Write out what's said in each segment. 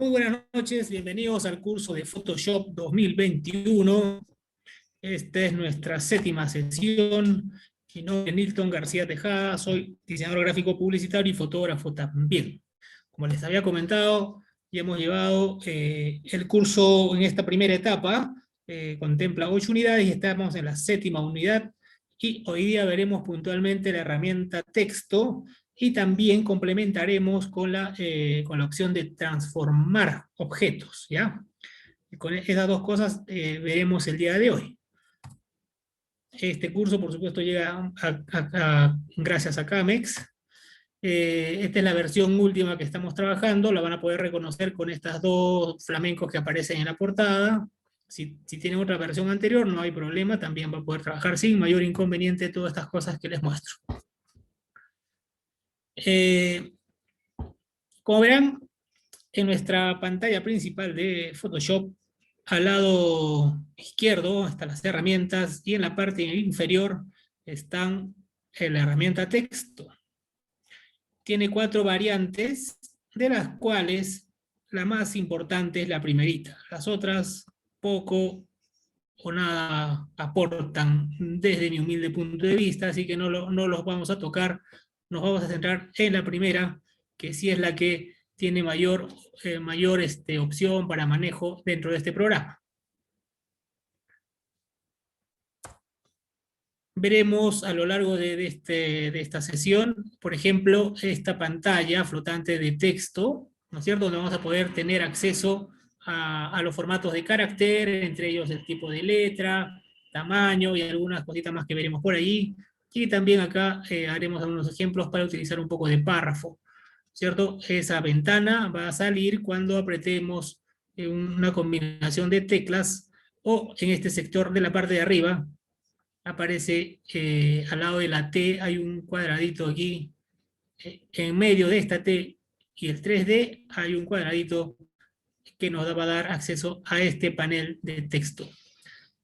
Muy buenas noches, bienvenidos al curso de Photoshop 2021. Esta es nuestra séptima sesión. Mi nombre es Nilton García Tejada, soy diseñador gráfico publicitario y fotógrafo también. Como les había comentado, ya hemos llevado el curso en esta primera etapa, contempla 8 unidades y estamos en la séptima unidad. Y hoy día veremos puntualmente la herramienta texto, y también complementaremos con la opción de transformar objetos, ¿ya? Y con esas dos cosas veremos el día de hoy. Este curso, por supuesto, llega gracias a Camex. Esta es la versión última que estamos trabajando, la van a poder reconocer con estas dos flamencos que aparecen en la portada. Si tienen otra versión anterior, no hay problema, también va a poder trabajar sin mayor inconveniente todas estas cosas que les muestro. Como verán, en nuestra pantalla principal de Photoshop, al lado izquierdo están las herramientas y en la parte inferior están la herramienta texto. Tiene 4 variantes, de las cuales la más importante es la primerita. Las otras poco o nada aportan desde mi humilde punto de vista, así que no los vamos a tocar. Nos vamos a centrar en la primera, que sí es la que tiene mayor opción para manejo dentro de este programa. Veremos a lo largo de esta sesión, por ejemplo, esta pantalla flotante de texto, ¿no es cierto?, donde vamos a poder tener acceso a los formatos de carácter, entre ellos el tipo de letra, tamaño y algunas cositas más que veremos por ahí. Y también acá haremos algunos ejemplos para utilizar un poco de párrafo, ¿cierto? Esa ventana va a salir cuando apretemos una combinación de teclas, o en este sector de la parte de arriba aparece al lado de la T, hay un cuadradito aquí, en medio de esta T y el 3D hay un cuadradito que nos va a dar acceso a este panel de texto.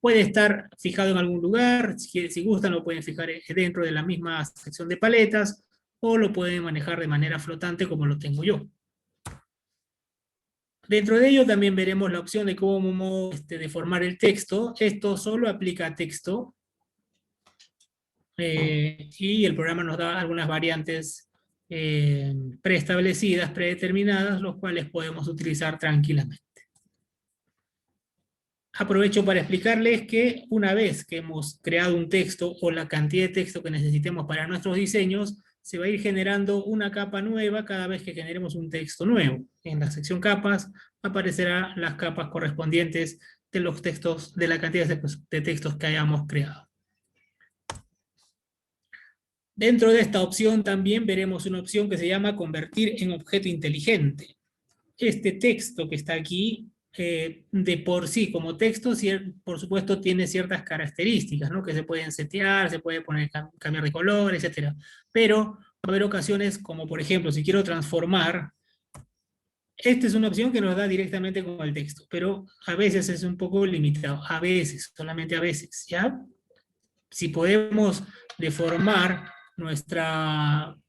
Puede estar fijado en algún lugar, si gustan lo pueden fijar dentro de la misma sección de paletas, o lo pueden manejar de manera flotante como lo tengo yo. Dentro de ello también veremos la opción de cómo deformar el texto. Esto solo aplica a texto, y el programa nos da algunas variantes preestablecidas, predeterminadas, los cuales podemos utilizar tranquilamente. Aprovecho para explicarles que una vez que hemos creado un texto o la cantidad de texto que necesitemos para nuestros diseños, se va a ir generando una capa nueva cada vez que generemos un texto nuevo. En la sección capas aparecerán las capas correspondientes de los textos, de la cantidad de textos que hayamos creado. Dentro de esta opción también veremos una opción que se llama convertir en objeto inteligente. Este texto que está aquí, de por sí como texto, por supuesto tiene ciertas características, ¿no?, que se pueden setear, se puede cambiar de color, etc. Pero va a haber ocasiones como, por ejemplo, si quiero transformar, esta es una opción que nos da directamente con el texto, pero a veces es un poco limitado, a veces, solamente a veces, ¿ya? Si podemos deformar nuestro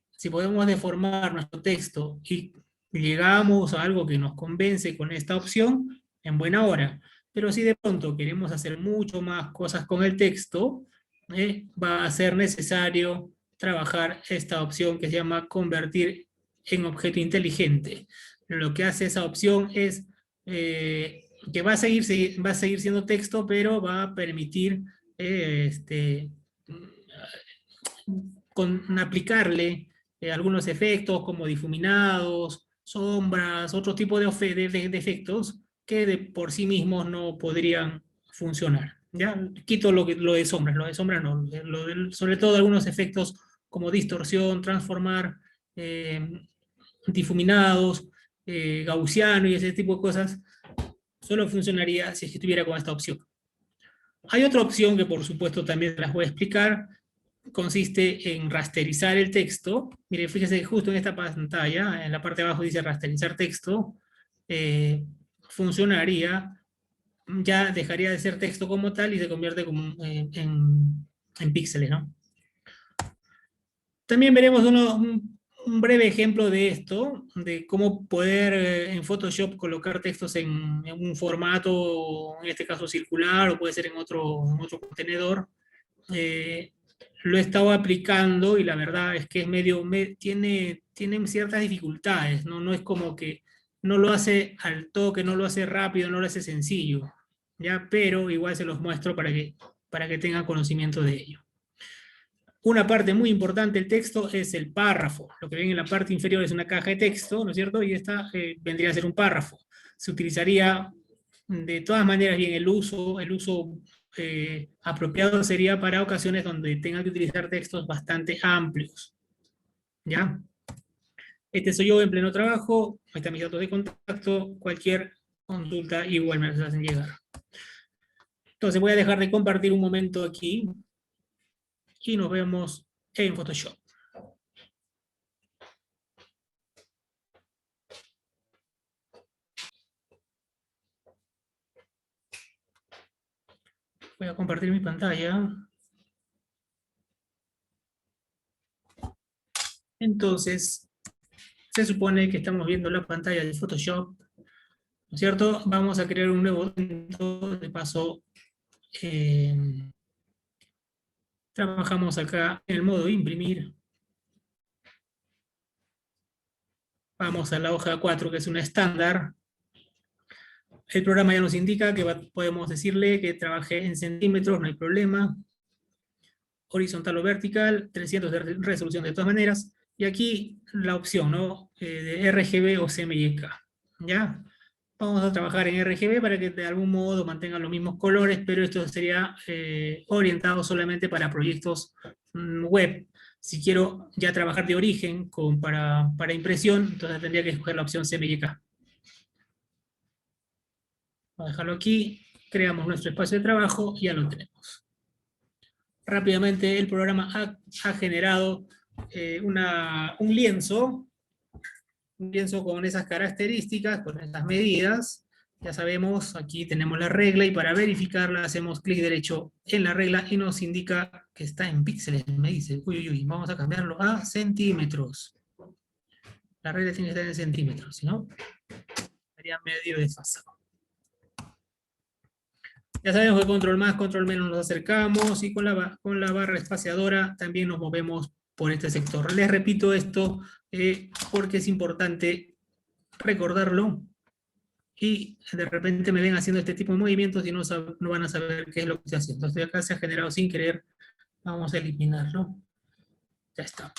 texto y llegamos a algo que nos convence con esta opción, en buena hora. Pero si de pronto queremos hacer mucho más cosas con el texto, va a ser necesario trabajar esta opción que se llama convertir en objeto inteligente. Lo que hace esa opción es que va a seguir siendo texto, pero va a permitir aplicarle algunos efectos como difuminados, sombras, otro tipo de efectos que de por sí mismos no podrían funcionar. ¿Ya? Quito lo de sombras no, sobre todo algunos efectos como distorsión, transformar, difuminados, gaussiano y ese tipo de cosas, solo funcionaría si estuviera con esta opción. Hay otra opción que por supuesto también las voy a explicar, consiste en rasterizar el texto. Mire, fíjese que justo en esta pantalla, en la parte de abajo dice rasterizar texto, funcionaría, ya dejaría de ser texto como tal y se convierte como en píxeles, ¿no? También veremos un breve ejemplo de esto, de cómo poder en Photoshop colocar textos en un formato, en este caso circular, o puede ser en otro contenedor. Eh, lo he estado aplicando y la verdad es que es tiene ciertas dificultades, ¿no? No es como que no lo hace al toque, no lo hace rápido, no lo hace sencillo, ¿ya? Pero igual se los muestro para que tengan conocimiento de ello. Una parte muy importante del texto es el párrafo. Lo que ven en la parte inferior es una caja de texto, ¿no es cierto? Y esta vendría a ser un párrafo. Se utilizaría de todas maneras bien el uso apropiado sería para ocasiones donde tengan que utilizar textos bastante amplios. ¿Ya? Este soy yo en pleno trabajo, ahí están mis datos de contacto, cualquier consulta igual me las hacen llegar. Entonces voy a dejar de compartir un momento aquí y nos vemos en Photoshop. Voy a compartir mi pantalla. Entonces, se supone que estamos viendo la pantalla de Photoshop, ¿no es cierto? Vamos a crear un nuevo documento, de paso trabajamos acá en el modo imprimir. Vamos a la hoja 4, que es una estándar. El programa ya nos indica que podemos decirle que trabaje en centímetros, no hay problema. Horizontal o vertical, 300 de resolución de todas maneras. Y aquí la opción, ¿no? De RGB o CMYK. ¿Ya? Vamos a trabajar en RGB para que de algún modo mantengan los mismos colores, pero esto sería orientado solamente para proyectos web. Si quiero ya trabajar de origen para impresión, entonces tendría que escoger la opción CMYK. Vamos a dejarlo aquí, creamos nuestro espacio de trabajo y ya lo tenemos. Rápidamente el programa ha generado un lienzo con esas características, con esas medidas. Ya sabemos, aquí tenemos la regla y para verificarla hacemos clic derecho en la regla y nos indica que está en píxeles. Me dice, uy, uy, uy, vamos a cambiarlo a centímetros. La regla tiene que estar en centímetros, si no, estaría medio desfasado. Ya sabemos que control más, control menos nos acercamos y con la barra espaciadora también nos movemos por este sector. Les repito esto porque es importante recordarlo y de repente me ven haciendo este tipo de movimientos y no van a saber qué es lo que estoy haciendo. Entonces acá se ha generado sin querer, vamos a eliminarlo. Ya está.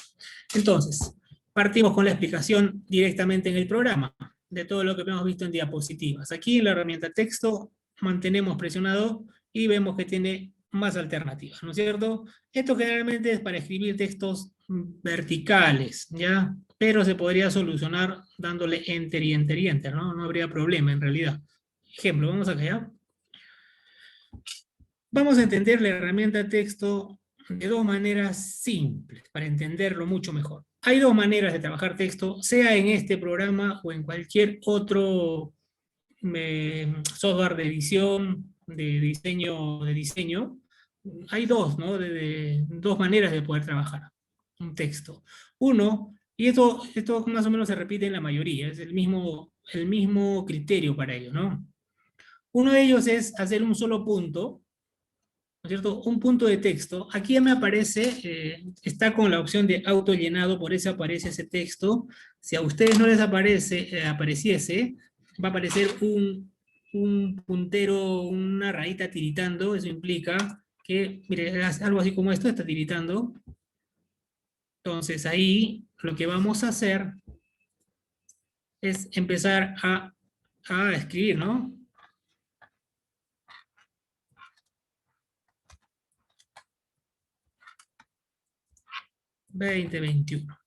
Entonces, partimos con la explicación directamente en el programa de todo lo que hemos visto en diapositivas. Aquí en la herramienta texto mantenemos presionado y vemos que tiene más alternativas, ¿no es cierto? Esto generalmente es para escribir textos verticales, ¿ya? Pero se podría solucionar dándole enter y enter y enter, ¿no? No habría problema en realidad. Ejemplo, vamos acá, ¿ya? Vamos a entender la herramienta texto de dos maneras simples, para entenderlo mucho mejor. Hay dos maneras de trabajar texto, sea en este programa o en cualquier otro software de edición, de diseño. Hay dos, ¿no? Dos maneras de poder trabajar un texto. Uno, y esto más o menos se repite en la mayoría, es el mismo criterio para ello, ¿no? Uno de ellos es hacer un solo punto, ¿no es cierto? Un punto de texto. Aquí ya me aparece, está con la opción de auto llenado, por eso aparece ese texto. Si a ustedes no les apareciese, va a aparecer un puntero, una rayita tiritando. Eso implica que, mire, algo así como esto está tiritando. Entonces ahí lo que vamos a hacer es empezar a escribir, ¿no? 2021.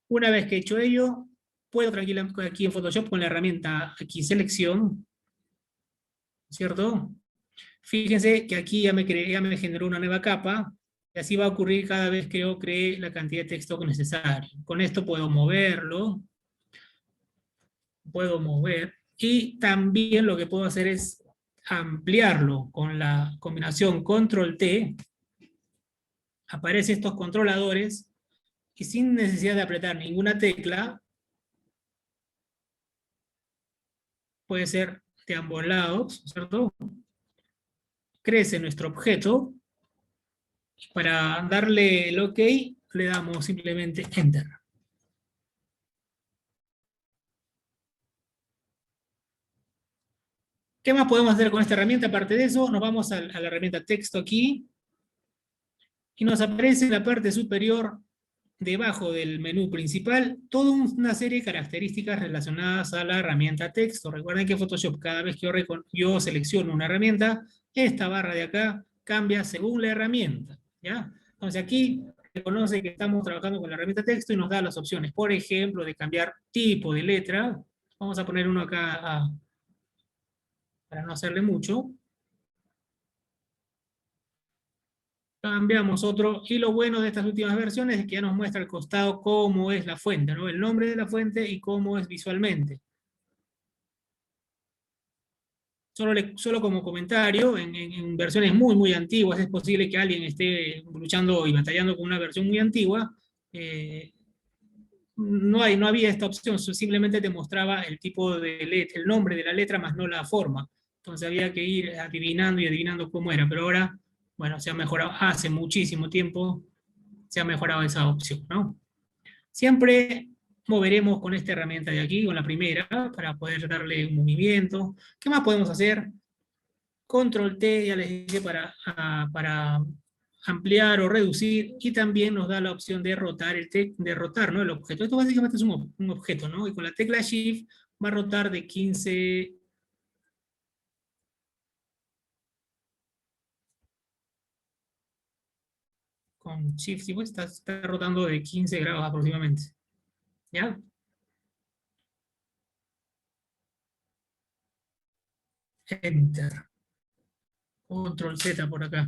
Una vez que he hecho ello, puedo tranquilamente aquí en Photoshop con la herramienta aquí selección, ¿cierto? Fíjense que aquí ya me generó una nueva capa, y así va a ocurrir cada vez que yo cree la cantidad de texto necesaria. Con esto puedo moverlo, y también lo que puedo hacer es ampliarlo con la combinación Control T. Aparecen estos controladores y sin necesidad de apretar ninguna tecla, puede ser de ambos lados, ¿cierto? Crece nuestro objeto. Para darle el OK, le damos simplemente Enter. ¿Qué más podemos hacer con esta herramienta? Aparte de eso, nos vamos a la herramienta texto aquí, y nos aparece en la parte superior, debajo del menú principal, toda una serie de características relacionadas a la herramienta texto. Recuerden que Photoshop, cada vez que yo selecciono una herramienta, esta barra de acá cambia según la herramienta, ¿ya? Entonces aquí reconoce que estamos trabajando con la herramienta texto y nos da las opciones, por ejemplo, de cambiar tipo de letra. Vamos a poner uno acá para no hacerle mucho. Cambiamos otro, y lo bueno de estas últimas versiones es que ya nos muestra al costado cómo es la fuente, ¿no? El nombre de la fuente y cómo es visualmente. Solo como comentario, en versiones muy antiguas, es posible que alguien esté luchando y batallando con una versión muy antigua, no había esta opción, simplemente te mostraba el tipo de letra, el nombre de la letra, más no la forma. Entonces había que ir adivinando y adivinando cómo era, pero ahora, bueno, se ha mejorado, hace muchísimo tiempo se ha mejorado esa opción, ¿no? Siempre moveremos con esta herramienta de aquí, con la primera, para poder darle un movimiento. ¿Qué más podemos hacer? Control T, ya les dije, para ampliar o reducir, y también nos da la opción de rotar, de rotar, ¿no? El objeto. Esto básicamente es un objeto, ¿no? Y con la tecla Shift va a rotar de 15... Con Shift, sí, pues está rotando de 15 grados aproximadamente. ¿Ya? Enter. Control Z por acá.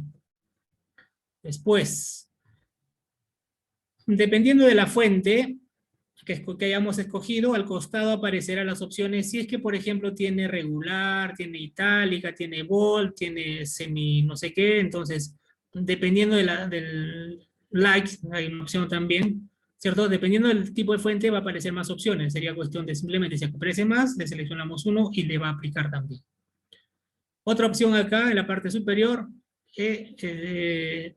Después, dependiendo de la fuente que hayamos escogido, al costado aparecerán las opciones, si es que, por ejemplo, tiene regular, tiene itálica, tiene bold, tiene semi no sé qué. Entonces, dependiendo del like, hay una opción también, ¿cierto? Dependiendo del tipo de fuente va a aparecer más opciones. Sería cuestión de simplemente, si aparece más, le seleccionamos uno y le va a aplicar también. Otra opción acá, en la parte superior, el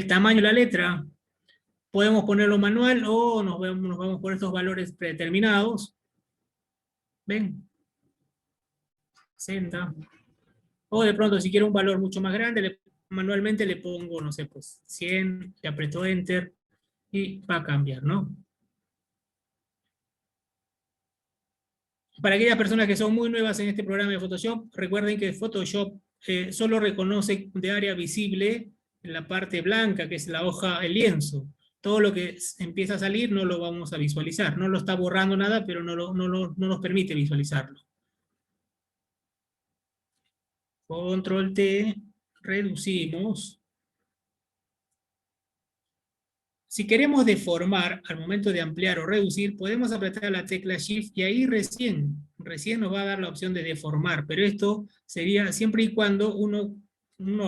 tamaño de la letra. Podemos ponerlo manual o nos vamos por estos valores predeterminados. ¿Ven? 60. O de pronto, si quiero un valor mucho más grande, manualmente le pongo, no sé, pues 100, le aprieto Enter y va a cambiar, ¿no? Para aquellas personas que son muy nuevas en este programa de Photoshop, recuerden que Photoshop solo reconoce de área visible la parte blanca, que es la hoja, el lienzo. Todo lo que empieza a salir no lo vamos a visualizar. No lo está borrando nada, pero no nos permite visualizarlo. Control T, reducimos. Si queremos deformar al momento de ampliar o reducir, podemos apretar la tecla Shift y ahí recién nos va a dar la opción de deformar, pero esto sería siempre y cuando uno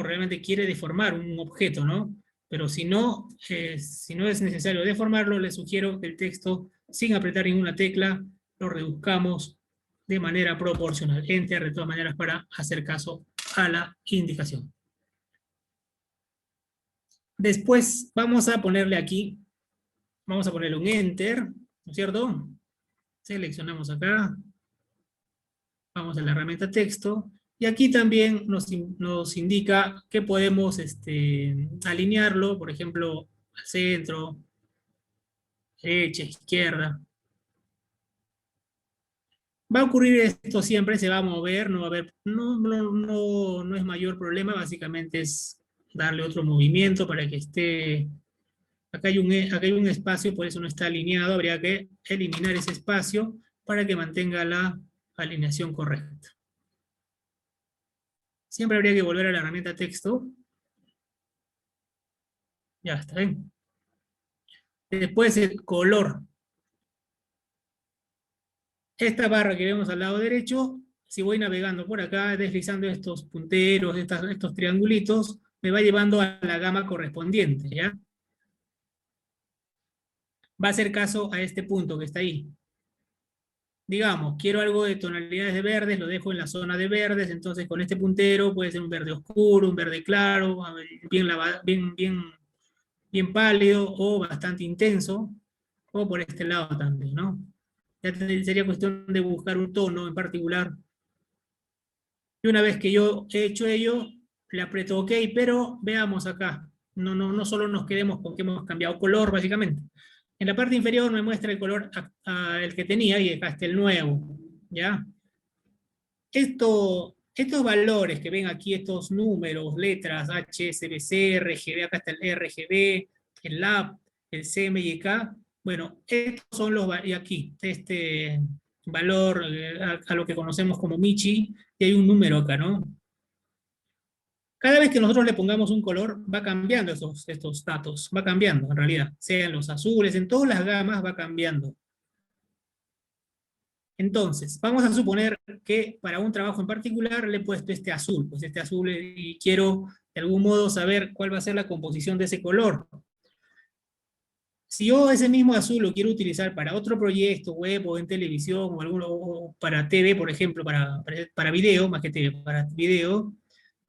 realmente quiere deformar un objeto, ¿no? Pero si no es necesario deformarlo, les sugiero que el texto, sin apretar ninguna tecla, lo reduzcamos de manera proporcional. Enter de todas maneras para hacer caso a la indicación. Después vamos a ponerle aquí, vamos a ponerle un Enter, ¿no es cierto? Seleccionamos acá, vamos a la herramienta texto, y aquí también nos indica que podemos alinearlo, por ejemplo, al centro, derecha, izquierda. Va a ocurrir esto siempre, se va a mover, no va a haber, no es mayor problema, básicamente es darle otro movimiento para que esté. Acá hay un espacio, por eso no está alineado, habría que eliminar ese espacio para que mantenga la alineación correcta. Siempre habría que volver a la herramienta texto. Ya está bien. Después el color. Esta barra que vemos al lado derecho, si voy navegando por acá, deslizando estos punteros, estos triangulitos, me va llevando a la gama correspondiente, ¿ya? va a hacer caso a este punto que está ahí. Digamos, quiero algo de tonalidades de verdes, lo dejo en la zona de verdes, entonces con este puntero puede ser un verde oscuro, un verde claro, bien pálido o bastante intenso, o por este lado también, ¿no? Ya sería cuestión de buscar un tono en particular. Y una vez que yo he hecho ello, le aprieto OK, pero veamos acá. No solo nos quedemos con que hemos cambiado color, básicamente. En la parte inferior me muestra el color el que tenía y acá está el nuevo, ¿ya? Estos valores que ven aquí, estos números, letras, HSBC, RGB, acá está el RGB, el LAB, el CMYK, bueno, estos son los, y aquí, este valor a lo que conocemos como Michi, y hay un número acá, ¿no? Cada vez que nosotros le pongamos un color, va cambiando estos datos, va cambiando en realidad, sean los azules, en todas las gamas va cambiando. Entonces, vamos a suponer que para un trabajo en particular le he puesto este azul, pues este azul y quiero de algún modo saber cuál va a ser la composición de ese color. Si yo ese mismo azul lo quiero utilizar para otro proyecto web o en televisión o para TV, por ejemplo, para video, más que TV, para video,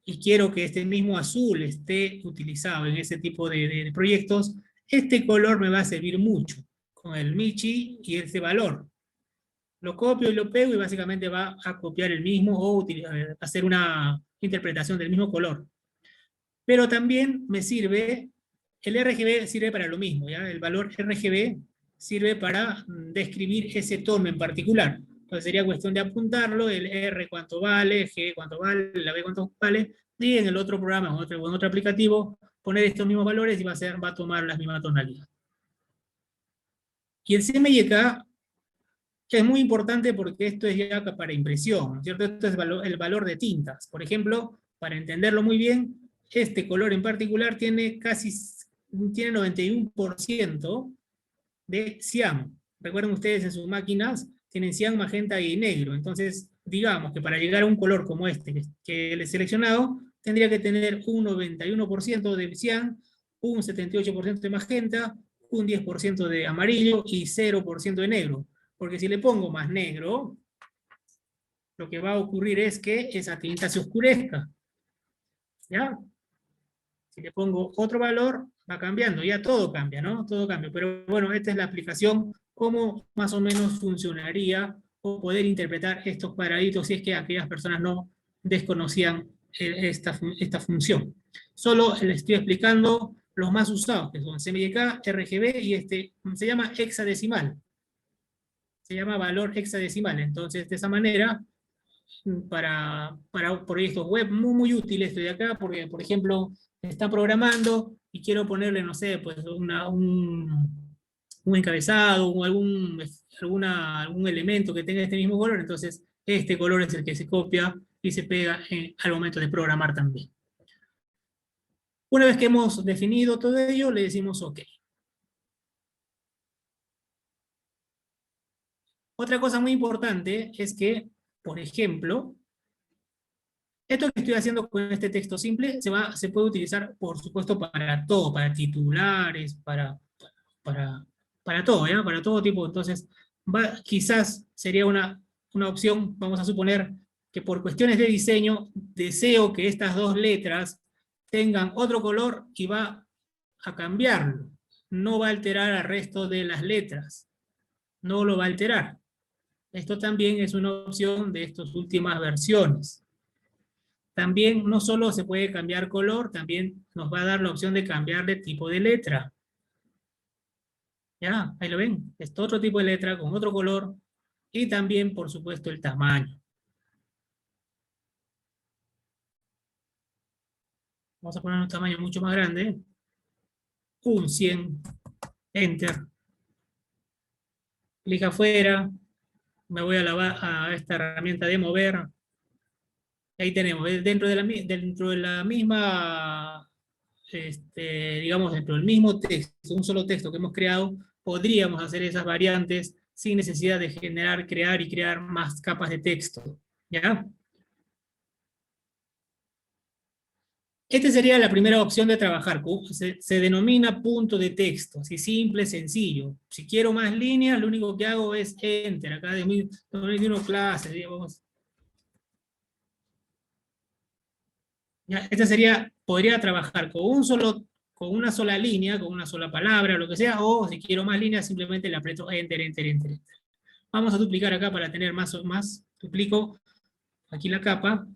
y quiero que este mismo azul esté utilizado en ese tipo de proyectos, este color me va a servir mucho con el Michi y ese valor. Lo copio y lo pego y básicamente va a copiar el mismo o hacer una interpretación del mismo color. Pero también me sirve, el RGB sirve para lo mismo, ¿ya? El valor RGB sirve para describir ese tono en particular. Entonces sería cuestión de apuntarlo, el R cuánto vale, G cuánto vale, la B cuánto vale, y en el otro programa o en otro aplicativo poner estos mismos valores y va a tomar las mismas tonalidades. Y el CMYK es muy importante porque esto es ya para impresión, ¿cierto? Esto es el valor de tintas. Por ejemplo, para entenderlo muy bien, este color en particular tiene 91% de cian. Recuerden ustedes en sus máquinas, tienen cian, magenta y negro. Entonces, digamos que para llegar a un color como este que le he seleccionado, tendría que tener un 91% de cian, un 78% de magenta, un 10% de amarillo y 0% de negro. Porque si le pongo más negro, lo que va a ocurrir es que esa tinta se oscurezca. ¿Ya? Si le pongo otro valor, va cambiando. Ya todo cambia, ¿no? Todo cambia. Pero bueno, esta es la aplicación, cómo más o menos funcionaría o poder interpretar estos cuadraditos si es que aquellas personas no desconocían esta función. Solo les estoy explicando los más usados, que son CMYK, RGB y este se llama hexadecimal. Se llama valor hexadecimal. Entonces, de esa manera, para proyectos web muy útil esto de acá, porque, por ejemplo, está programando y quiero ponerle, no sé, pues un encabezado o algún elemento que tenga este mismo color, entonces este color es el que se copia y se pega al momento de programar también. Una vez que hemos definido todo ello, le decimos OK. Otra cosa muy importante es que, por ejemplo, esto que estoy haciendo con este texto simple se puede utilizar, por supuesto, para todo, para titulares, para, para todo, ¿ya? Para todo tipo. Entonces, quizás sería una opción, vamos a suponer, que por cuestiones de diseño, deseo que estas dos letras tengan otro color y va a cambiarlo. No va a alterar al resto de las letras. No lo va a alterar. Esto también es una opción de estas últimas versiones. También no solo se puede cambiar color, también nos va a dar la opción de cambiar de tipo de letra. ¿Ya? Ahí lo ven. Es otro tipo de letra con otro color y también, por supuesto, el tamaño. Vamos a poner un tamaño mucho más grande. Un 100. Enter. Clic afuera. Me voy a esta herramienta de mover. Ahí tenemos, dentro de la misma, digamos, dentro del mismo texto, un solo texto que hemos creado, podríamos hacer esas variantes sin necesidad de crear y crear más capas de texto. ¿Ya? Esta sería la primera opción de trabajar. Se denomina punto de texto, así simple, sencillo. Si quiero más líneas, lo único que hago es Enter. Acá de 2021 clases, digamos. Ya, esta sería, podría trabajar con una sola línea, con una sola palabra, lo que sea, o si quiero más líneas, simplemente le aprieto Enter, Enter, Enter, Enter. Vamos a duplicar acá para tener más o más. Duplico aquí la capa.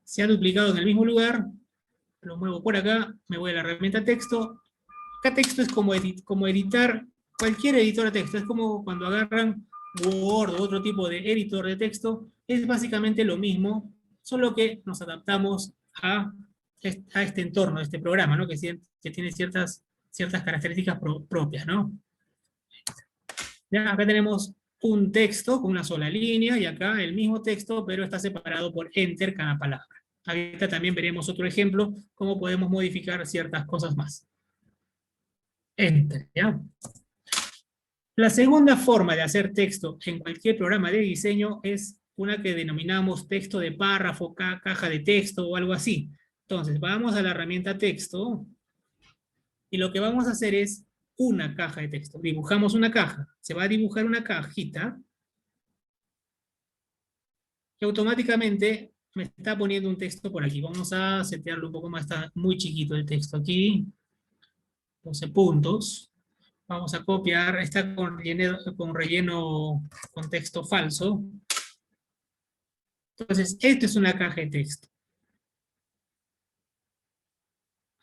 Se ha duplicado en el mismo lugar. Lo muevo por acá, me voy a la herramienta texto. Acá texto es como editar cualquier editor de texto. Es como cuando agarran Word o otro tipo de editor de texto. Es básicamente lo mismo, solo que nos adaptamos a este entorno, a este programa, ¿no? Que tiene ciertas características propias, ¿no? Ya, acá tenemos un texto con una sola línea y acá el mismo texto, pero está separado por enter cada palabra. Ahorita también veremos otro ejemplo, cómo podemos modificar ciertas cosas más. Enter, ¿ya? La segunda forma de hacer texto en cualquier programa de diseño es una que denominamos texto de párrafo, caja de texto o algo así. Entonces, vamos a la herramienta texto y lo que vamos a hacer es una caja de texto. Dibujamos una caja. Se va a dibujar una cajita que automáticamente me está poniendo un texto por aquí. Vamos a setearlo un poco más, está muy chiquito el texto aquí. 12 puntos. Vamos a copiar, está con relleno con texto falso. Entonces, esto es una caja de texto.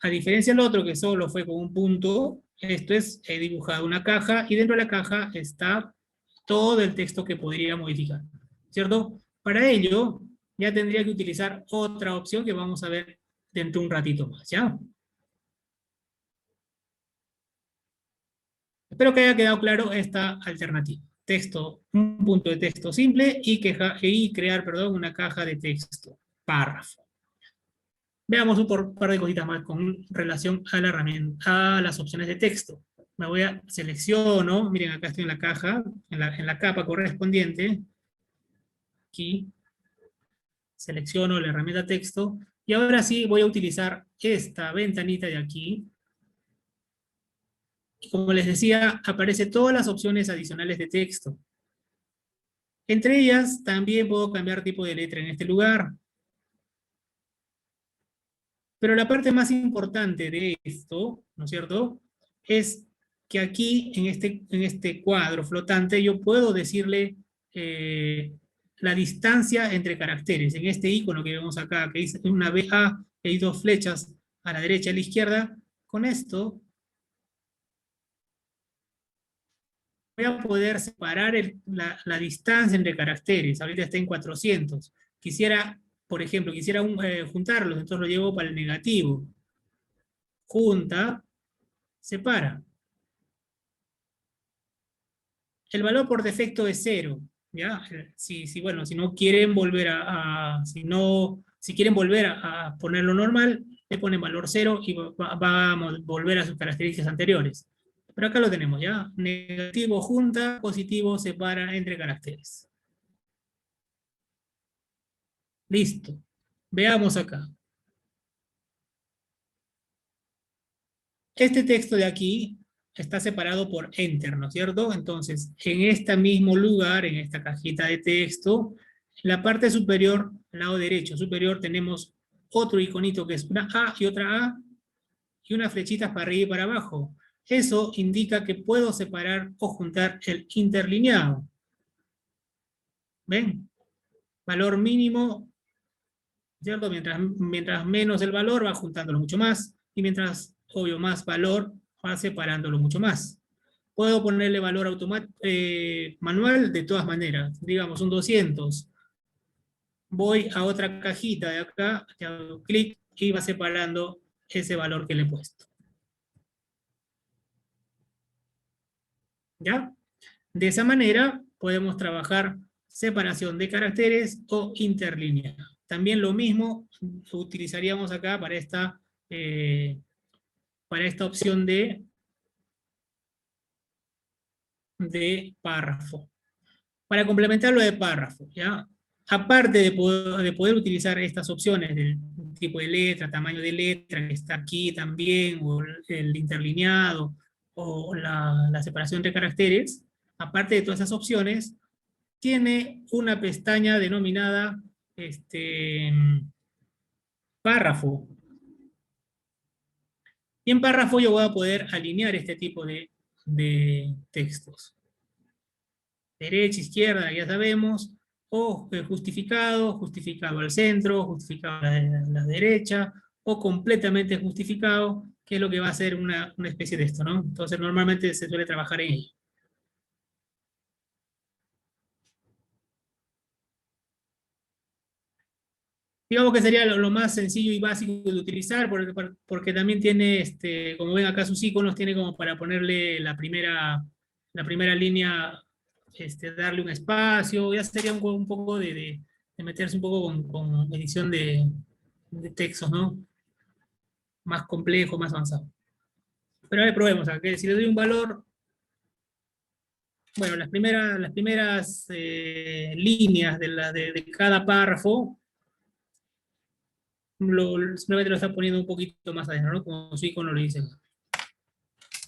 A diferencia del otro que solo fue con un punto, esto es, he dibujado una caja y dentro de la caja está todo el texto que podría modificar, ¿cierto? Para ello, ya tendría que utilizar otra opción que vamos a ver dentro de un ratito más, ¿ya? Espero que haya quedado claro esta alternativa. Texto, un punto de texto simple y crear, perdón, una caja de texto, párrafo. Veamos un par de cositas más con relación a la herramienta, a las opciones de texto. Me voy a selecciono, miren acá estoy en la caja, en la capa correspondiente. Aquí selecciono la herramienta texto y ahora sí voy a utilizar esta ventanita de aquí. Y como les decía, aparecen todas las opciones adicionales de texto. Entre ellas, también puedo cambiar tipo de letra en este lugar. Pero la parte más importante de esto, ¿no es cierto?, es que aquí, en este cuadro flotante, yo puedo decirle la distancia entre caracteres. En este icono que vemos acá, que dice una BA, y hay dos flechas a la derecha y a la izquierda, con esto voy a poder separar la distancia entre caracteres. Ahorita está en 400. Quisiera, por ejemplo, juntarlos, entonces lo llevo para el negativo. Junta, separa. El valor por defecto es 0, ¿ya? Bueno, si no quieren volver si quieren volver a ponerlo normal, le ponen valor 0 y va a volver a sus características anteriores. Pero acá lo tenemos, ¿ya? Negativo junta, positivo separa entre caracteres. Listo. Veamos acá. Este texto de aquí está separado por Enter, ¿no es cierto? Entonces, en este mismo lugar, en esta cajita de texto, en la parte superior, al lado derecho superior, tenemos otro iconito que es una A y otra A, y unas flechitas para arriba y para abajo. Eso indica que puedo separar o juntar el interlineado. ¿Ven? Valor mínimo, ¿cierto? Mientras menos el valor, va juntándolo mucho más, y mientras, obvio, más valor, va separándolo mucho más. Puedo ponerle valor manual de todas maneras, digamos un 200. Voy a otra cajita de acá, le hago clic y va separando ese valor que le he puesto. ¿Ya? De esa manera podemos trabajar separación de caracteres o interlínea. También lo mismo utilizaríamos acá para esta opción de párrafo. Para complementar lo de párrafo, ¿ya? aparte de poder utilizar estas opciones del tipo de letra, tamaño de letra, que está aquí también, o el interlineado, o la separación de caracteres, aparte de todas esas opciones, tiene una pestaña denominada párrafo. Y en párrafo yo voy a poder alinear este tipo de textos. Derecha, izquierda, ya sabemos, o justificado, justificado al centro, justificado a la derecha, o completamente justificado, que es lo que va a ser una especie de esto, ¿no? Entonces normalmente se suele trabajar en ello. Digamos que sería lo más sencillo y básico de utilizar, porque también tiene, como ven acá sus iconos, tiene como para ponerle la primera línea, darle un espacio, ya sería un poco de meterse un poco con edición de textos, ¿no? Más complejo, más avanzado. Pero a ver, probemos, ¿a qué? Si le doy un valor, bueno, las primeras líneas de cada párrafo, simplemente lo está poniendo un poquito más adentro, ¿no? Como su icono lo dice.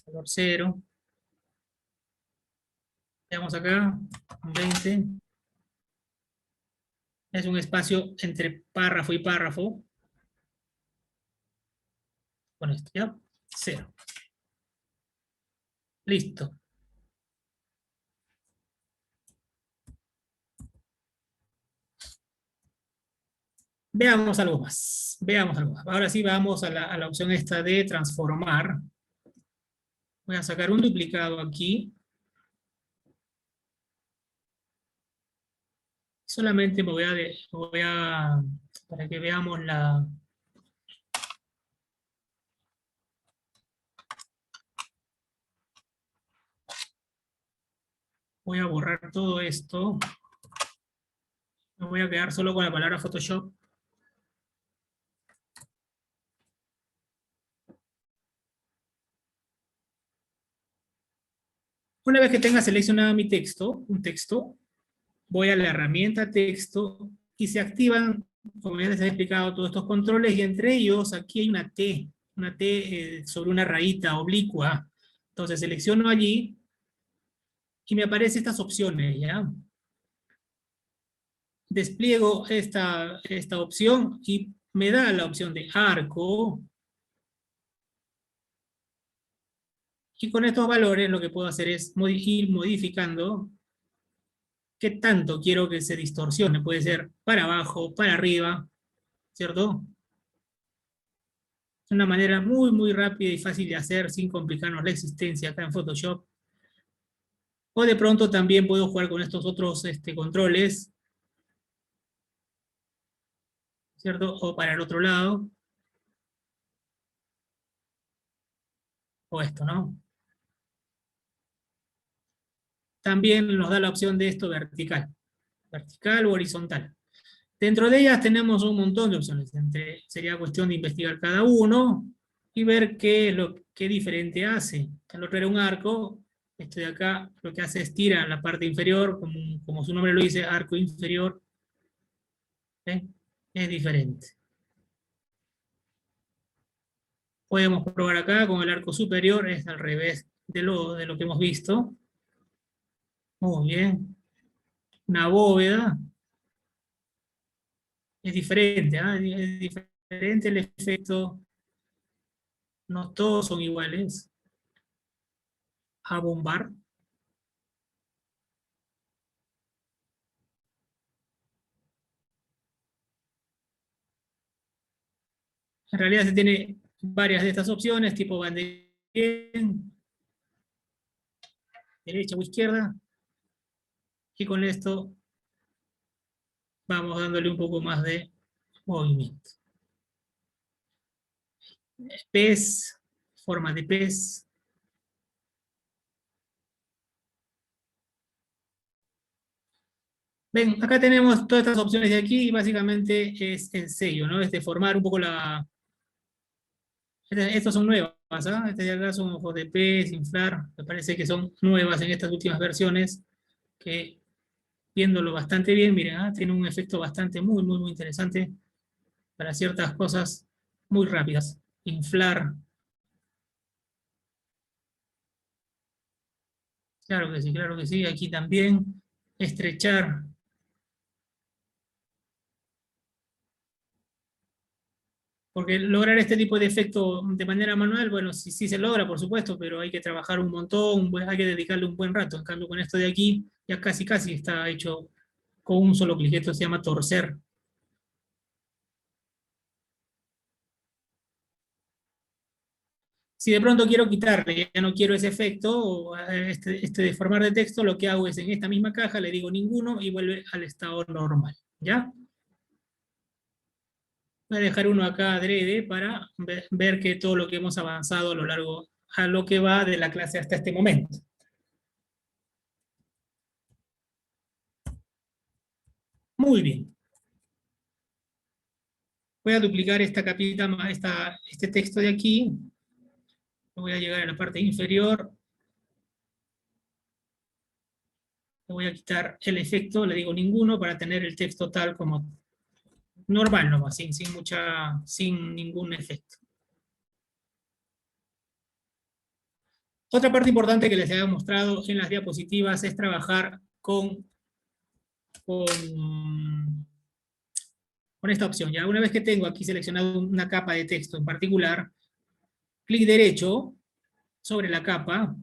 Valor 0. Veamos acá, 20. Es un espacio entre párrafo y párrafo. Con esto, ¿ya? 0. Listo. Veamos algo más. Veamos algo más. Ahora sí vamos a la opción esta de transformar. Voy a sacar un duplicado aquí. Solamente para que veamos voy a borrar todo esto. Me voy a quedar solo con la palabra Photoshop. Una vez que tenga seleccionado mi texto, un texto, voy a la herramienta texto y se activan, como ya les he explicado, todos estos controles, y entre ellos aquí hay una T sobre una rayita oblicua. Entonces selecciono allí y me aparecen estas opciones, ¿ya? Despliego esta opción y me da la opción de arco. Y con estos valores lo que puedo hacer es ir modificando qué tanto quiero que se distorsione. Puede ser para abajo, para arriba, ¿cierto? Es una manera muy, muy rápida y fácil de hacer sin complicarnos la existencia acá en Photoshop. O de pronto también puedo jugar con estos otros controles, ¿cierto? O para el otro lado, o esto, ¿no? También nos da la opción de esto vertical o horizontal. Dentro de ellas tenemos un montón de opciones. Sería cuestión de investigar cada uno y ver qué diferente hace. El otro era un arco, este de acá lo que hace es tirar la parte inferior, como su nombre lo dice, arco inferior. ¿Eh? Es diferente. Podemos probar acá con el arco superior, es al revés de lo que hemos visto. Muy bien. Una bóveda. Es diferente, ¿ah? Es diferente el efecto. No todos son iguales. A bombar. En realidad se tiene varias de estas opciones, tipo banderín, derecha o izquierda, y con esto vamos dándole un poco más de movimiento. Pez, forma de pez. Ven, acá tenemos todas estas opciones de aquí, y básicamente es el sello, ¿no? Es de formar un poco Estas son nuevas, ¿ah? Estas de acá son ojos de pez, inflar, me parece que son nuevas en estas últimas versiones, que viéndolo bastante bien, miren, tiene un efecto bastante muy interesante para ciertas cosas muy rápidas. Inflar, claro que sí, aquí también. Estrechar, porque lograr este tipo de efecto de manera manual, bueno, sí, sí se logra, por supuesto, pero hay que trabajar un montón, hay que dedicarle un buen rato. En cambio, con esto de aquí, ya casi está hecho con un solo clic. Esto se llama torcer. Si de pronto quiero quitarle, ya no quiero ese efecto, o este deformar de texto, lo que hago es en esta misma caja, le digo ninguno y vuelve al estado normal. ¿Ya? Voy a dejar uno acá adrede para ver que todo lo que hemos avanzado a lo largo, a lo que va de la clase hasta este momento. Muy bien. Voy a duplicar esta capita, este texto de aquí. Voy a llegar a la parte inferior. Le voy a quitar el efecto, le digo ninguno, para tener el texto tal como normal nomás, sin ningún efecto. Otra parte importante que les había mostrado en las diapositivas es trabajar con, con esta opción. Ya una vez que tengo aquí seleccionado una capa de texto en particular, clic derecho sobre la capa.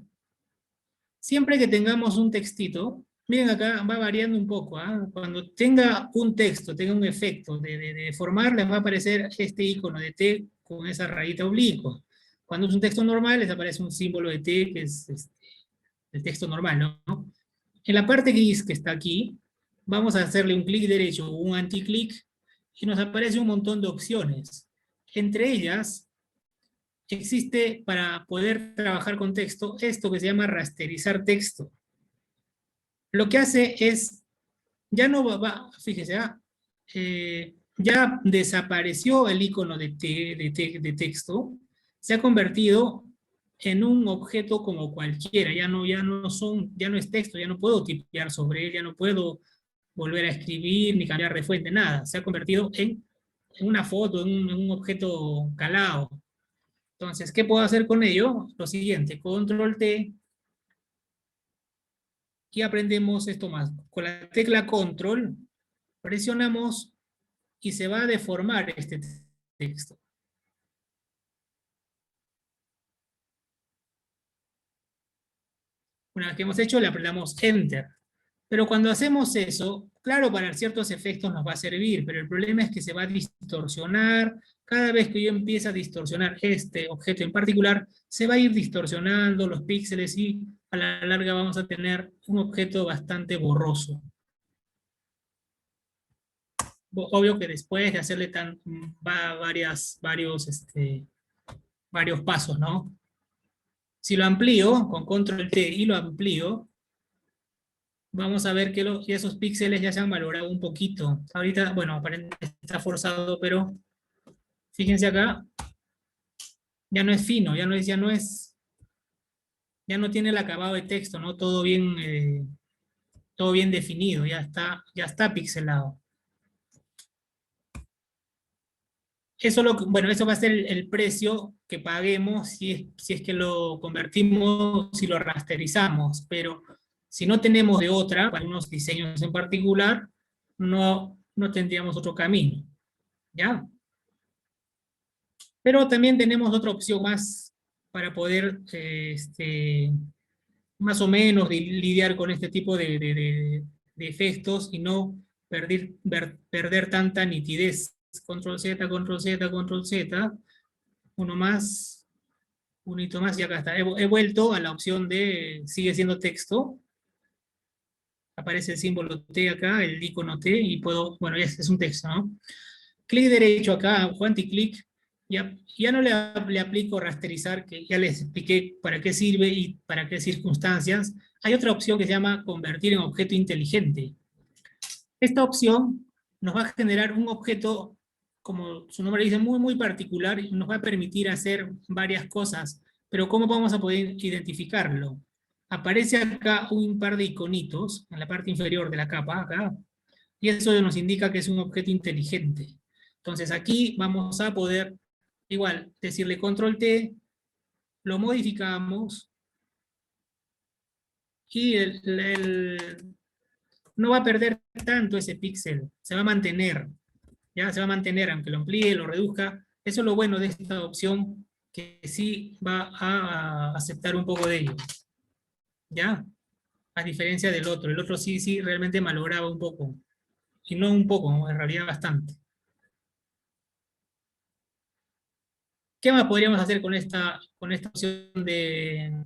Siempre que tengamos un textito, miren acá va variando un poco. Cuando tenga un texto, tenga un efecto de formar, les va a aparecer este icono de T con esa rayita oblicua. Cuando es un texto normal, les aparece un símbolo de T, que es el texto normal, ¿no? En la parte gris que está aquí, vamos a hacerle un clic derecho o un anticlic, y nos aparece un montón de opciones. Entre ellas, existe para poder trabajar con texto esto que se llama rasterizar texto. Lo que hace es, ya no fíjese, ya desapareció el icono de texto, se ha convertido en un objeto como cualquiera, ya no es texto, ya no puedo tipear sobre él, ya no puedo volver a escribir ni cambiar de fuente, nada, se ha convertido en una foto, en un objeto calado. Entonces, ¿qué puedo hacer con ello? Lo siguiente, control T, y aprendemos esto más. Con la tecla control, presionamos y se va a deformar este texto. Una vez que hemos hecho, le apretamos Enter. Pero cuando hacemos eso, claro, para ciertos efectos nos va a servir, pero el problema es que se va a distorsionar. Cada vez que yo empiece a distorsionar este objeto en particular, se va a ir distorsionando los píxeles y a la larga vamos a tener un objeto bastante borroso. Obvio que después de hacerle varios pasos, ¿no? Si lo amplío, con control T y lo amplío, vamos a ver que esos píxeles ya se han valorado un poquito. Ahorita, bueno, aparentemente está forzado, pero fíjense acá, ya no es fino, ya no tiene el acabado de texto, ¿no? Todo bien definido, ya está pixelado. Bueno, eso va a ser el precio que paguemos si es que lo convertimos, si lo rasterizamos, pero si no tenemos de otra, para unos diseños en particular, no tendríamos otro camino, ¿ya? Pero también tenemos otra opción más para poder, más o menos, lidiar con este tipo de efectos y no perder tanta nitidez. Control Z, Control Z, Control Z, uno más, un hito más, y acá está. He vuelto a la opción de sigue siendo texto. Aparece el símbolo T acá, el icono T, y puedo, bueno, es un texto, ¿no? Clic derecho acá, o anticlic, ya no le aplico rasterizar, que ya les expliqué para qué sirve y para qué circunstancias. Hay otra opción que se llama convertir en objeto inteligente. Esta opción nos va a generar un objeto, como su nombre dice, muy particular, y nos va a permitir hacer varias cosas. Pero ¿cómo vamos a poder identificarlo? aparece acá un par de iconitos en la parte inferior de la capa, acá, y eso nos indica que es un objeto inteligente. Entonces aquí vamos a poder, igual, decirle control T, lo modificamos, y no va a perder tanto ese píxel, se va a mantener, ya se va a mantener, aunque lo amplíe, lo reduzca. Eso es lo bueno de esta opción, que sí va a aceptar un poco de ello, ¿ya? A diferencia del otro. El otro sí, sí, realmente malograba un poco. Y no un poco, en realidad bastante. ¿Qué más podríamos hacer con esta opción de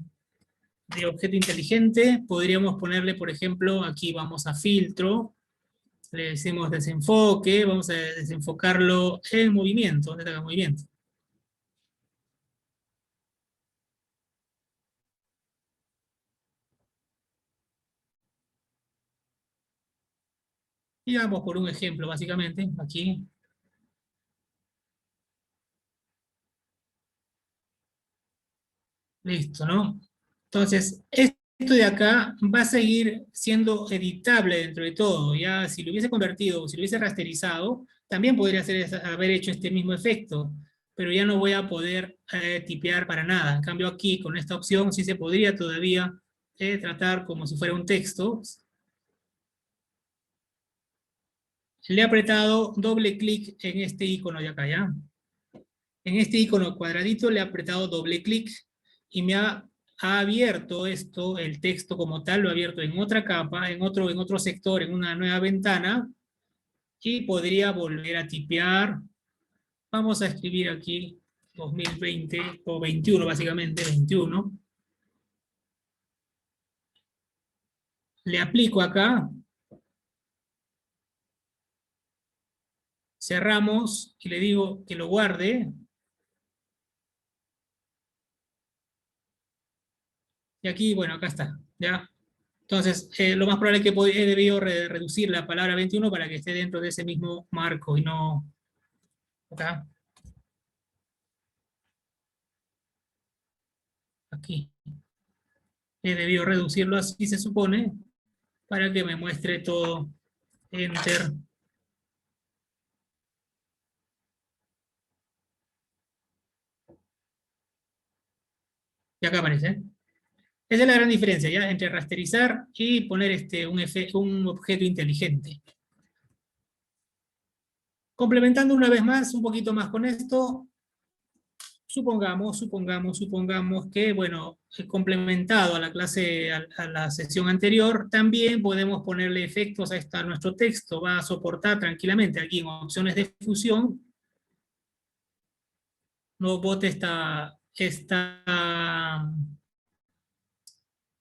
objeto inteligente? Podríamos ponerle, por ejemplo, aquí vamos a filtro, le decimos desenfoque, vamos a desenfocarlo en movimiento, donde está el movimiento. Y vamos por un ejemplo, básicamente, aquí. Listo, ¿no? Entonces, esto de acá va a seguir siendo editable dentro de todo. Ya si lo hubiese convertido, si lo hubiese rasterizado, también podría haber hecho este mismo efecto, pero ya no voy a poder tipear para nada. En cambio aquí, con esta opción, sí se podría todavía tratar como si fuera un texto. Le he apretado doble clic en este icono de acá, ¿ya? En este icono cuadradito le he apretado doble clic y ha abierto esto, el texto como tal, lo ha abierto en otra capa, en otro sector, en una nueva ventana, y podría volver a tipear. Vamos a escribir aquí 2020, o 21 básicamente, 21. Le aplico acá, cerramos, y le digo que lo guarde, y aquí, bueno, acá está, ¿ya? Entonces, lo más probable es que he debido reducir la palabra 21 para que esté dentro de ese mismo marco y no acá, aquí. He debido reducirlo así, se supone, para que me muestre todo. Enter. Y acá aparece. Esa es la gran diferencia, ¿ya? Entre rasterizar y poner un objeto inteligente. Complementando una vez más, un poquito más con esto, supongamos que, bueno, complementado a la clase, a la sesión anterior, también podemos ponerle efectos a nuestro texto. Va a soportar tranquilamente aquí en opciones de fusión. No bote esta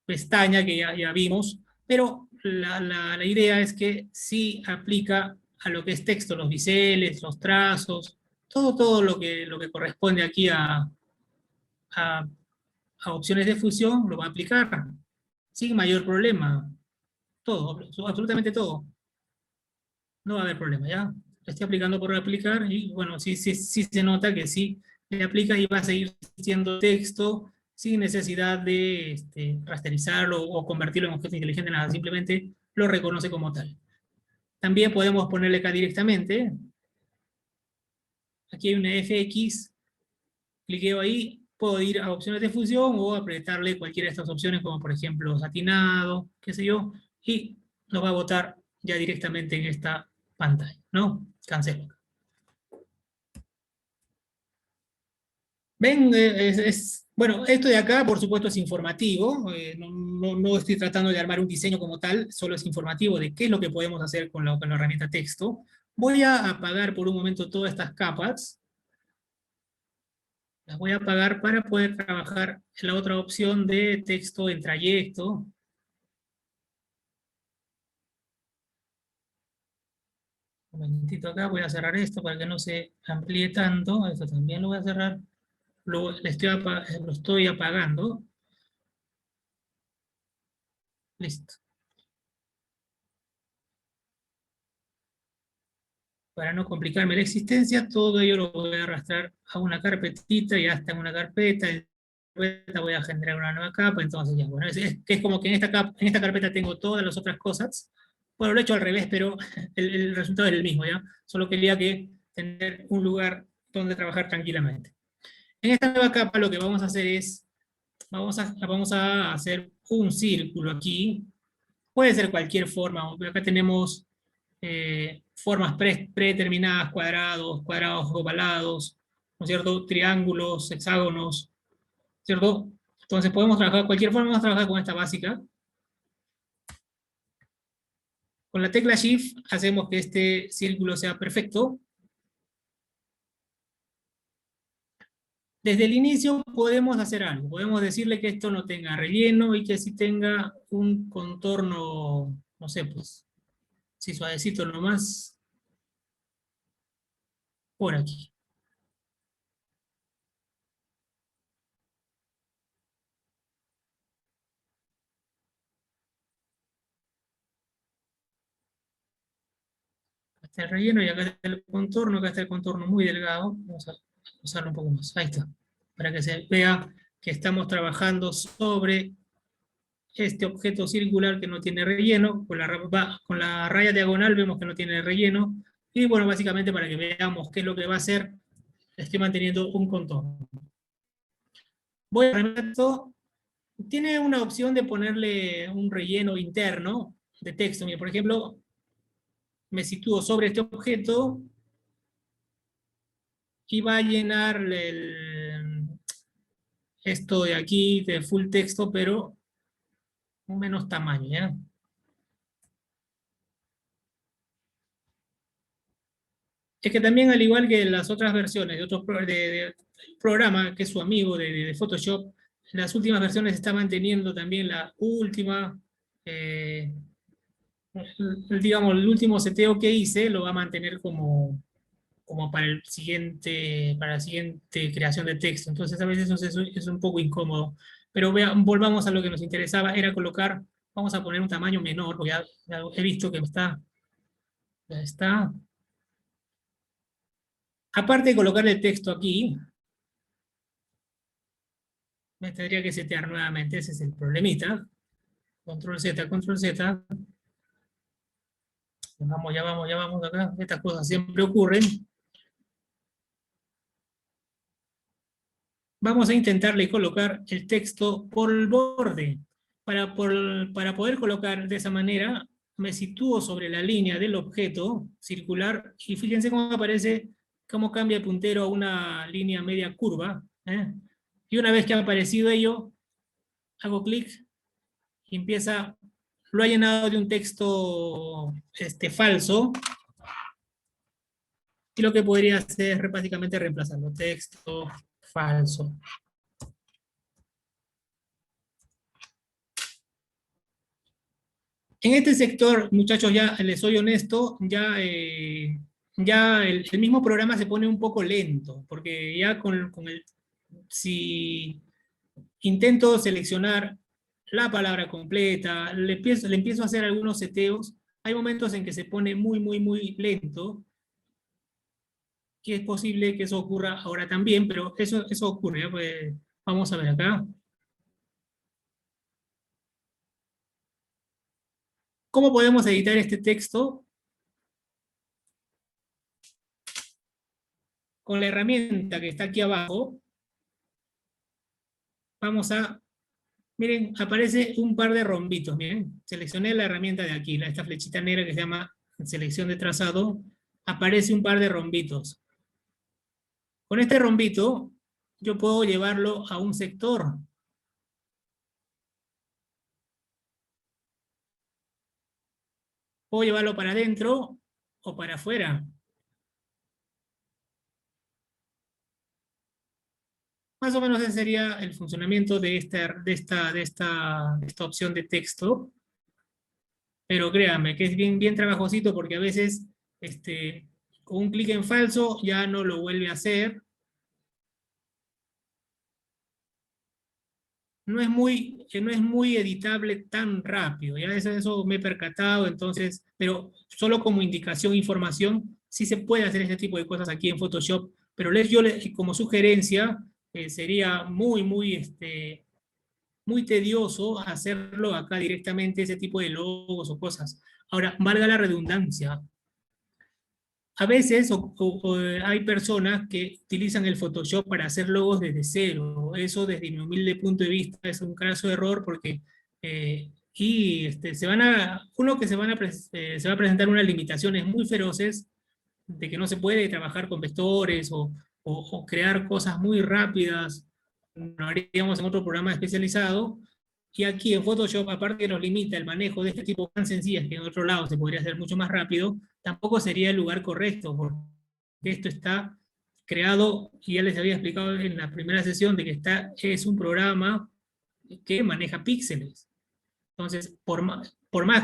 pestaña que ya vimos, pero la idea es que sí aplica a lo que es texto, los biseles, los trazos, todo lo que corresponde aquí a, a opciones de fusión lo va a aplicar sin mayor problema. Todo, absolutamente todo. No va a haber problema, ¿ya? Lo estoy aplicando por aplicar y bueno, sí se nota que sí le aplica y va a seguir siendo texto sin necesidad de rasterizarlo o convertirlo en objeto inteligente, nada, simplemente lo reconoce como tal. También podemos ponerle acá directamente, aquí hay una FX, cliqueo ahí, puedo ir a opciones de fusión o apretarle cualquiera de estas opciones, como por ejemplo satinado, qué sé yo, y nos va a botar ya directamente en esta pantalla, ¿no? Cancelo. Ven, bueno, esto de acá, por supuesto, es informativo. No estoy tratando de armar un diseño como tal, solo es informativo de qué es lo que podemos hacer con la herramienta texto. Voy a apagar por un momento todas estas capas. Las voy a apagar para poder trabajar en la otra opción de texto en trayecto. Un momentito acá, voy a cerrar esto para que no se amplíe tanto. Esto también lo voy a cerrar. Lo estoy apagando. Listo. Para no complicarme la existencia, todo ello lo voy a arrastrar a una carpetita, ya está en una carpeta, carpeta voy a generar una nueva capa, entonces ya, bueno, es como que en esta carpeta tengo todas las otras cosas. Bueno, lo he hecho al revés, pero el resultado es el mismo, ¿ya? Solo quería que tener un lugar donde trabajar tranquilamente. En esta nueva capa lo que vamos a hacer es, vamos a hacer un círculo aquí. Puede ser cualquier forma. Acá tenemos formas predeterminadas, cuadrados, cuadrados ovalados, ¿no es cierto? Triángulos, hexágonos, ¿cierto? Entonces podemos trabajar de cualquier forma, vamos a trabajar con esta básica. Con la tecla Shift hacemos que este círculo sea perfecto. Desde el inicio podemos hacer algo. Podemos decirle que esto no tenga relleno y que sí tenga un contorno, no sé, pues, si suavecito nomás, por aquí. Acá está el relleno y acá está el contorno. Acá está el contorno muy delgado. Vamos a usarlo un poco más. Ahí está. Para que se vea que estamos trabajando sobre este objeto circular que no tiene relleno. Con la raya diagonal vemos que no tiene relleno. Y bueno, básicamente para que veamos qué es lo que va a hacer, estoy manteniendo un contorno. Voy a remeto. Tiene una opción de ponerle un relleno interno de texto. Mira, por ejemplo, me sitúo sobre este objeto y va a llenar esto de aquí de full texto, pero con menos tamaño, ¿ya? Es que también, al igual que las otras versiones de otros de programa, que es su amigo de Photoshop, las últimas versiones está manteniendo también la última, digamos, el último seteo que hice lo va a mantener como para la siguiente creación de texto. Entonces a veces eso es un poco incómodo. Pero volvamos a lo que nos interesaba, era colocar, vamos a poner un tamaño menor, porque ya he visto que ya está. Aparte de colocarle el texto aquí, me tendría que setear nuevamente, ese es el problemita. Control Z, Control Z. Ya vamos acá. Estas cosas siempre ocurren. Vamos a intentarle colocar el texto por el borde. Para poder colocar de esa manera, me sitúo sobre la línea del objeto circular y fíjense cómo aparece, cómo cambia el puntero a una línea media curva. ¿Eh? Y una vez que ha aparecido ello, hago clic y empieza, lo ha llenado de un texto falso, y lo que podría hacer es básicamente reemplazarlo. Texto falso. En este sector, muchachos, ya les soy honesto, ya el mismo programa se pone un poco lento, porque ya si intento seleccionar la palabra completa, le empiezo a hacer algunos seteos, hay momentos en que se pone muy, muy, muy lento, que es posible que eso ocurra ahora también, pero eso ocurre, ¿ya? Pues, vamos a ver acá. ¿Cómo podemos editar este texto? Con la herramienta que está aquí abajo, vamos a, miren, aparece un par de rombitos, miren, seleccioné la herramienta de aquí, esta flechita negra que se llama selección de trazado, aparece un par de rombitos. Con este rombito, yo puedo llevarlo a un sector. Puedo llevarlo para adentro o para afuera. Más o menos ese sería el funcionamiento de esta opción de texto. Pero créanme que es bien, bien trabajosito porque a veces con un clic en falso ya no lo vuelve a hacer. No es muy editable tan rápido, ya eso me he percatado, entonces, pero solo como indicación, información, sí se puede hacer este tipo de cosas aquí en Photoshop, pero como sugerencia, sería muy tedioso hacerlo acá directamente, ese tipo de logos o cosas. Ahora, valga la redundancia, a veces hay personas que utilizan el Photoshop para hacer logos desde cero. Eso, desde mi humilde punto de vista, es un caso de error porque uno que se va a presentar unas limitaciones muy feroces de que no se puede trabajar con vectores o crear cosas muy rápidas, lo haríamos en otro programa especializado, y aquí en Photoshop, aparte que nos limita el manejo de este tipo tan sencillas que en otro lado se podría hacer mucho más rápido, tampoco sería el lugar correcto, porque esto está creado, y ya les había explicado en la primera sesión, de que es un programa que maneja píxeles. Entonces, por más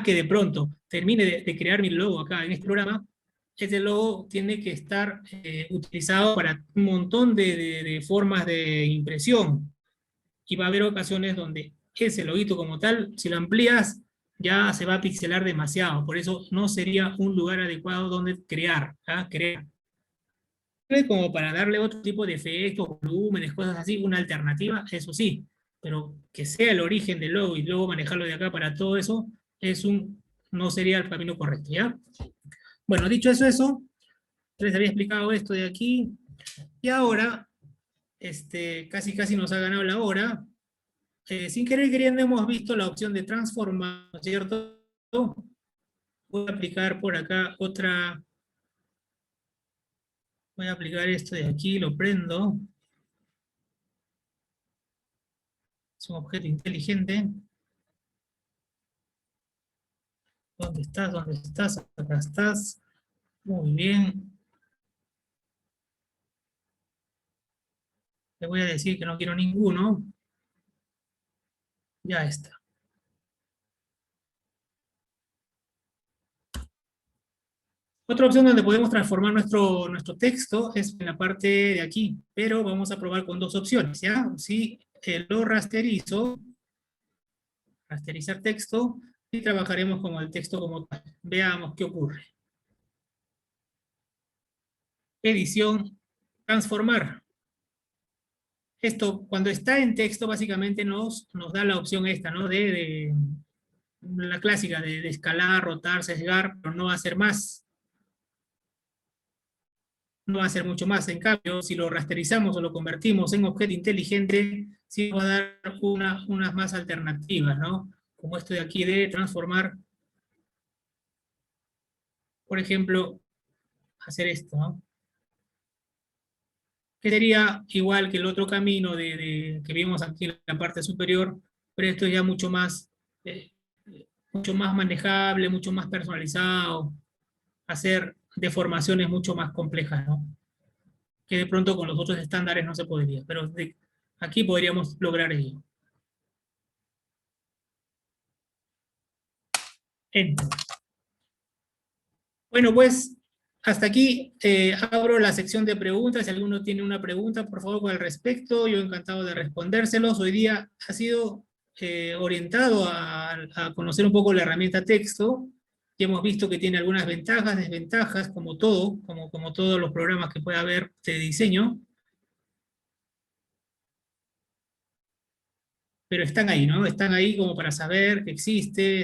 que de pronto termine de crear mi logo acá en este programa, este logo tiene que estar utilizado para un montón de formas de impresión. Y va a haber ocasiones donde ese loguito como tal, si lo amplías, ya se va a pixelar demasiado. Por eso no sería un lugar adecuado donde crear. Crear. Como para darle otro tipo de efectos, volúmenes, cosas así, una alternativa, eso sí. Pero que sea el origen del logo y luego manejarlo de acá para todo eso, no sería el camino correcto, ¿ya? Bueno, dicho eso, les había explicado esto de aquí, y ahora, casi nos ha ganado la hora. Sin querer queriendo hemos visto la opción de transformar, ¿no es cierto? Voy a aplicar por acá voy a aplicar esto de aquí, lo prendo. Es un objeto inteligente. ¿Dónde estás? ¿Dónde estás? Acá estás. Muy bien. Le voy a decir que no quiero ninguno. Ya está. Otra opción donde podemos transformar nuestro texto es en la parte de aquí, pero vamos a probar con dos opciones, ¿ya? Si lo rasterizo, rasterizar texto, y trabajaremos con el texto como tal. Veamos qué ocurre. Edición, transformar. Esto, cuando está en texto, básicamente nos da la opción esta, ¿no? De la clásica de escalar, rotar, sesgar, pero no hacer más. No va a hacer mucho más. En cambio, si lo rasterizamos o lo convertimos en objeto inteligente, sí va a dar unas más alternativas, ¿no? Como esto de aquí de transformar, por ejemplo, hacer esto, ¿no? Que sería igual que el otro camino que vimos aquí en la parte superior, pero esto es ya eh, mucho más manejable, mucho más personalizado, hacer deformaciones mucho más complejas, ¿no? Que de pronto con los otros estándares no se podría, pero aquí podríamos lograr ello. Enter. Bueno, pues hasta aquí abro la sección de preguntas. Si alguno tiene una pregunta, por favor, al respecto, yo encantado de respondérselos. Hoy día ha sido orientado a conocer un poco la herramienta texto, y hemos visto que tiene algunas ventajas, desventajas, como todo, como todos los programas que puede haber de diseño, pero están ahí, ¿no? Están ahí como para saber que existe,